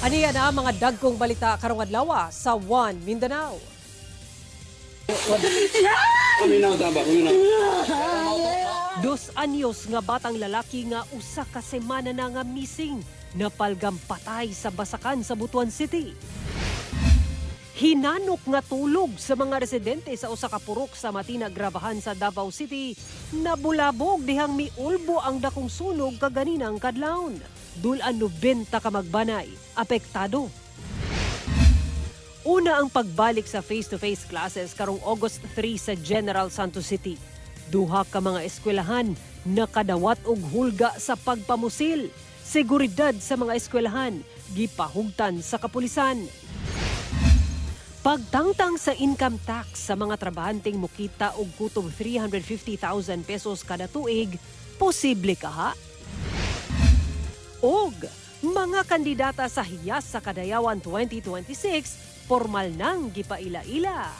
Aniya na mga dagkong balita karong adlaw sa One Mindanao. Dos anyos nga batang lalaki nga usa ka semana na nga missing, napalgam patay sa basakan sa Butuan City. Hinanok nga tulog sa mga residente sa usa ka purok sa Matina Grabahan sa Davao City, nabulabog dihang miulbo ang dakong sunog kaganinang kadlawon. Dulan 90 ka magbanay, apektado. Una ang pagbalik sa face-to-face classes karong August 3 sa General Santos City. Duha ka mga eskwelahan nakadawat og hulga sa pagpamusil. Seguridad sa mga eskwelahan gipahugtan sa kapulisan. Pagtangtang sa income tax sa mga trabahanteng mukita og kutob 350,000 pesos kada tuig, posible kaha? Og mga kandidata sa Hiyas sa Kadayawan 2026, formal nang gipaila-ila.